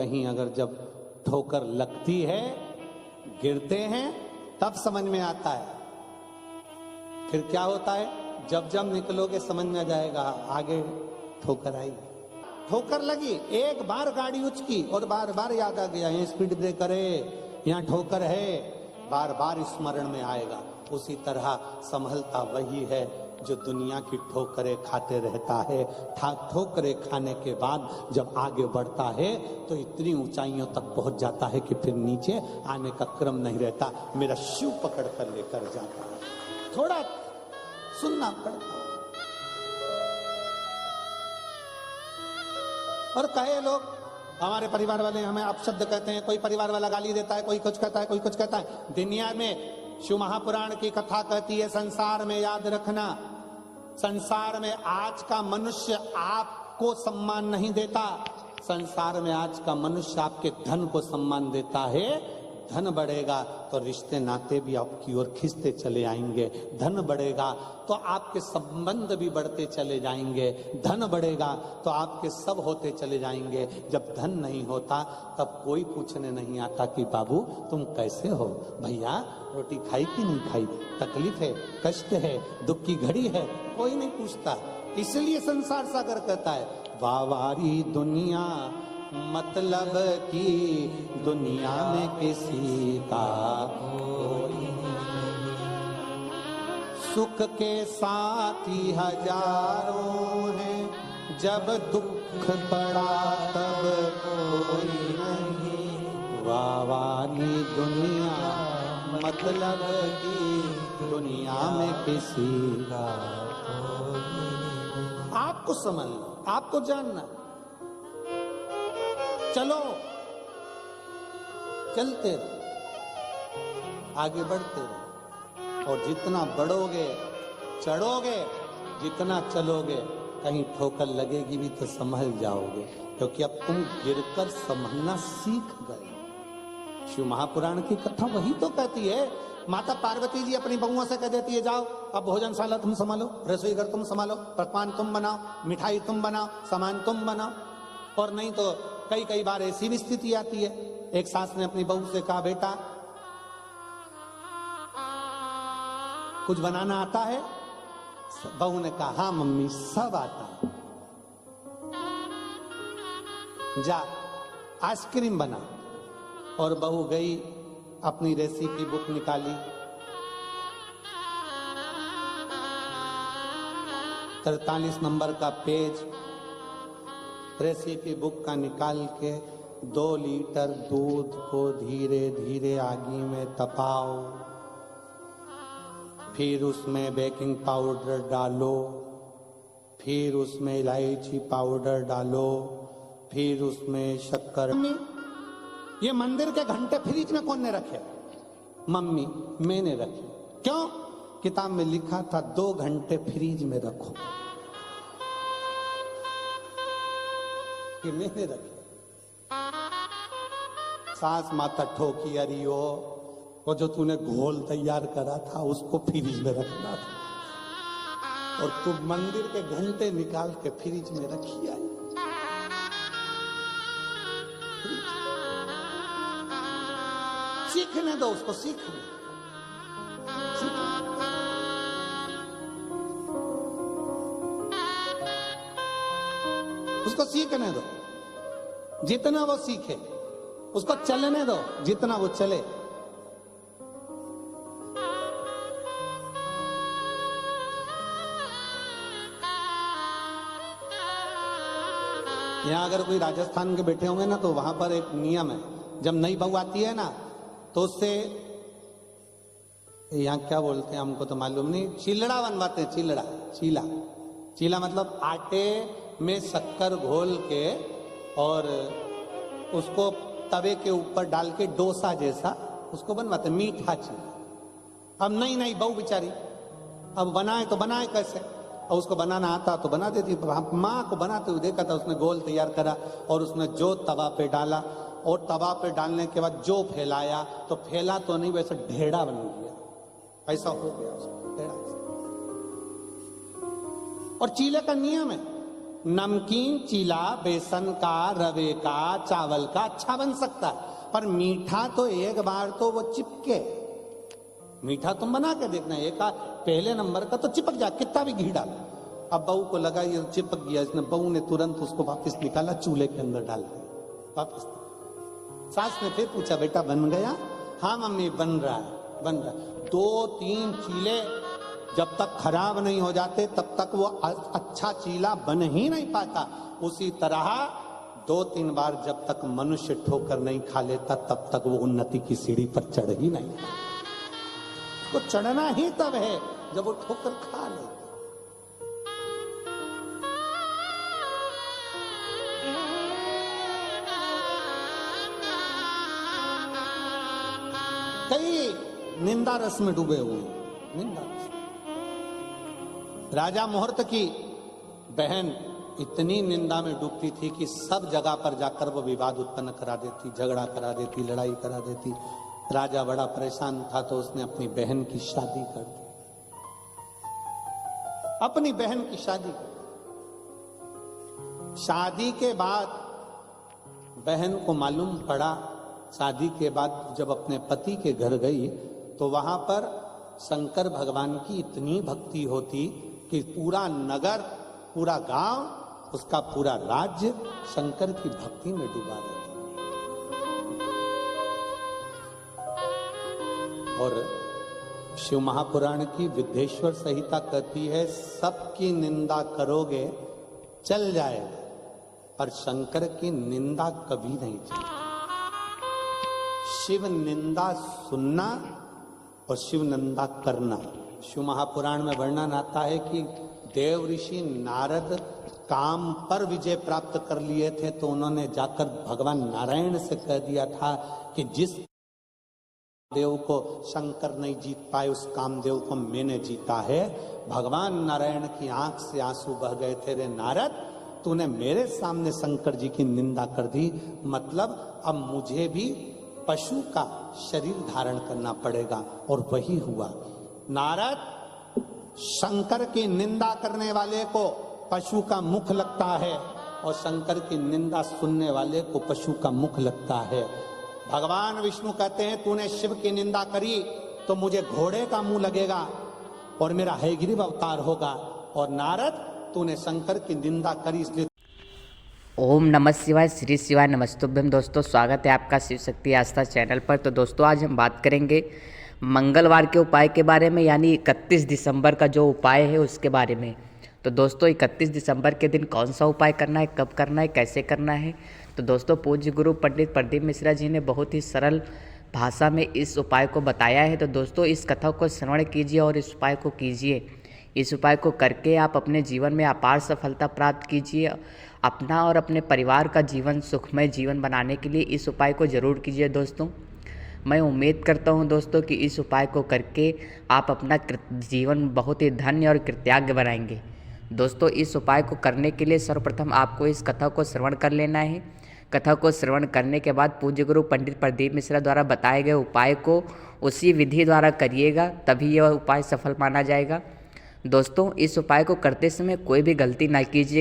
कहीं अगर जब ठोकर लगती है, गिरते हैं, तब समझ में आता है। फिर क्या होता है, जब जब निकलोगे समझ में आ जाएगा, आगे ठोकर आई, ठोकर लगी, एक बार गाड़ी उचकी और बार बार याद आ गया, यहाँ स्पीड ब्रेकर है, यहाँ ठोकर है, बार बार स्मरण में आएगा। उसी तरह संभलता वही है जो दुनिया की ठोकरें खाते रहता है। ठोकरें खाने के बाद जब आगे बढ़ता है तो इतनी ऊंचाइयों तक पहुंच जाता है कि फिर नीचे आने का क्रम नहीं रहता। मेरा शिव पकड़ कर लेकर जाता है। थोड़ा सुनना पड़ता। और कहे लोग, हमारे परिवार वाले हमें अपशब्द कहते हैं, कोई परिवार वाला गाली देता है, कोई कुछ कहता है, कोई कुछ कहता है। दुनिया में शिव महापुराण की कथा कहती है, संसार में याद रखना, संसार में आज का मनुष्य आपको सम्मान नहीं देता, संसार में आज का मनुष्य आपके धन को सम्मान देता है। धन बढ़ेगा तो रिश्ते नाते भी आपकी ओर खिंचते चले आएंगे, धन बढ़ेगा तो आपके संबंध भी बढ़ते चले जाएंगे, धन बढ़ेगा तो आपके सब होते चले जाएंगे। जब धन नहीं होता तब कोई पूछने नहीं आता कि बाबू तुम कैसे हो, भैया रोटी खाई कि नहीं खाई, तकलीफ है, कष्ट है, दुख की घड़ी है, कोई नहीं पूछता। इसलिए संसार सागर कहता है, वावारी दुनिया मतलब की दुनिया में किसी का कोई सुख के साथी हजारों हैं, जब दुख पड़ा तब कोई नहीं। वावानी दुनिया मतलब की दुनिया में किसी का कोई। आपको समझना, आपको जानना, चलो चलते रहो, आगे बढ़ते रहो। और जितना बढ़ोगे, चढ़ोगे, जितना चलोगे, कहीं ठोकर लगेगी भी तो संभल जाओगे, क्योंकि अब तुम गिरकर संभलना सीख गए। शिव महापुराण की कथा वही तो कहती है। माता पार्वती जी अपनी बहुओं से कह देती है, जाओ अब भोजनशाला तुम संभालो, रसोई घर तुम संभालो, पकवान तुम बनाओ, मिठाई तुम बनाओ, सामान तुम बनाओ। और नहीं तो कई कई बार ऐसी भी स्थिति आती है, एक सास ने अपनी बहू से कहा, बेटा कुछ बनाना आता है? बहू ने कहा, हाँ मम्मी सब आता है। जा आइसक्रीम बना। और बहू गई, अपनी रेसिपी बुक निकाली, 43 नंबर का पेज रेसिपी बुक का निकाल के 2 लीटर दूध को धीरे धीरे आगी में तपाओ, फिर उसमें बेकिंग पाउडर डालो, फिर उसमें इलायची पाउडर डालो, फिर उसमें शक्कर। ये मंदिर के घंटे फ्रिज में कौन ने रखे? मम्मी मैंने रखे। क्यों? किताब में लिखा था 2 घंटे फ्रिज में रखो, कि मैंने रखे। सास माता ठोकी, अरियो वो जो तूने घोल तैयार करा था उसको फ्रिज में रखना था, और तू मंदिर के घंटे निकाल के फ्रिज में रखी आई। सीखने दो उसको, सीखने उसको सीखने दो, जितना वो सीखे। उसको चलने दो, जितना वो चले। यहां अगर कोई राजस्थान के बैठे होंगे ना, तो वहां पर एक नियम है, जब नई बहू आती है ना तो उससे, यहाँ क्या बोलते हैं हमको तो मालूम नहीं, चिलड़ा बनवाते हैं। चिलड़ा, चीला, चीला मतलब आटे में शक्कर घोल के और उसको तवे के ऊपर डाल के डोसा जैसा उसको बनवाते, मीठा चीला। अब नई बहू बेचारी अब बनाए तो बनाए कैसे, और उसको बनाना आता तो बना देती। माँ को बनाते हुए देखा था, उसने गोल तैयार करा और उसने जो तवा पे डाला, और तवा पे डालने के बाद जो फैलाया, तो फैला तो नहीं, वैसे ढेड़ा बन गया, ऐसा हो गया उसको ढेड़ा। और चीले का नियम है, नमकीन चीला बेसन का, रवे का, चावल का अच्छा बन सकता है, पर मीठा तो एक बार तो वो चिपके। मीठा तुम बना के देखना, एक पहले नंबर का तो चिपक जा, कितना भी घी डाल। अब बहू को लगा ये चिपक गया, इसने बहू ने तुरंत उसको वापस निकाला, चूल्हे के अंदर डाल दिया वापस। सास ने फिर पूछा, बेटा बन गया? हाँ मम्मी बन रहा है, बन रहा है। 2-3 चीले जब तक खराब नहीं हो जाते तब तक वो अच्छा चीला बन ही नहीं पाता। उसी तरह 2-3 बार जब तक मनुष्य ठोकर नहीं खा लेता तब तक वो उन्नति की सीढ़ी पर चढ़ ही नहीं। तो चढ़ना ही तब है जब वो ठोकर खा ले। कई निंदा रस में डूबे हुए हैं, निंदा रस। राजा मुहूर्त की बहन इतनी निंदा में डूबती थी कि सब जगह पर जाकर वो विवाद उत्पन्न करा देती, झगड़ा करा देती, लड़ाई करा देती। राजा बड़ा परेशान था तो उसने अपनी बहन की शादी कर दी, अपनी बहन की शादी कर दी। शादी के बाद बहन को मालूम पड़ा, शादी के बाद जब अपने पति के घर गई तो वहां पर शंकर भगवान की इतनी भक्ति होती कि पूरा नगर, पूरा गांव, उसका पूरा राज्य शंकर की भक्ति में डूबा रहता। और शिव महापुराण की विद्येश्वर संहिता कहती है, सबकी निंदा करोगे चल जाएगा, पर शंकर की निंदा कभी नहीं चलेगी। शिव निंदा सुनना और शिव निंदा करना। शिव महापुराण में वर्णन आता है कि देव ऋषि नारद काम पर विजय प्राप्त कर लिए थे तो उन्होंने जाकर भगवान नारायण से कह दिया था कि जिस देव को शंकर नहीं जीत पाए उस कामदेव को मैंने जीता है। भगवान नारायण की आंख से आंसू बह गए थे, रे नारद तूने मेरे सामने शंकर जी की निंदा कर दी, मतलब अब मुझे भी पशु का शरीर धारण करना पड़ेगा। और वही हुआ। नारद शंकर की निंदा करने वाले को पशु का मुख लगता है और शंकर की निंदा सुनने वाले को पशु का मुख लगता है। भगवान विष्णु कहते हैं, तूने शिव की निंदा करी तो मुझे घोड़े का मुंह लगेगा और मेरा हयग्रीव अवतार होगा। और नारद तूने शंकर की निंदा करी इसलिए। ओम नमः शिवाय, श्री शिवाय नमस्तुभ्यम। दोस्तों स्वागत है आपका शिव शक्ति आस्था चैनल पर। तो दोस्तों आज हम बात करेंगे मंगलवार के उपाय के बारे में, यानी 31 दिसंबर का जो उपाय है उसके बारे में। तो दोस्तों 31 दिसंबर के दिन कौन सा उपाय करना है, कब करना है, कैसे करना है, तो दोस्तों पूज्य गुरु पंडित प्रदीप मिश्रा जी ने बहुत ही सरल भाषा में इस उपाय को बताया है। तो दोस्तों इस कथा को श्रवण कीजिए और इस उपाय को कीजिए। इस उपाय को करके आप अपने जीवन में अपार सफलता प्राप्त कीजिए। अपना और अपने परिवार का जीवन सुखमय जीवन बनाने के लिए इस उपाय को ज़रूर कीजिए। दोस्तों मैं उम्मीद करता हूं दोस्तों कि इस उपाय को करके आप अपना जीवन बहुत ही धन्य और कृतज्ञ बनाएंगे। दोस्तों इस उपाय को करने के लिए सर्वप्रथम आपको इस कथा को श्रवण कर लेना है। कथा को श्रवण करने के बाद पूज्य गुरु पंडित प्रदीप मिश्रा द्वारा बताए गए उपाय को उसी विधि द्वारा करिएगा, तभी यह उपाय सफल माना जाएगा। दोस्तों इस उपाय को करते समय कोई भी गलती ना कीजिए।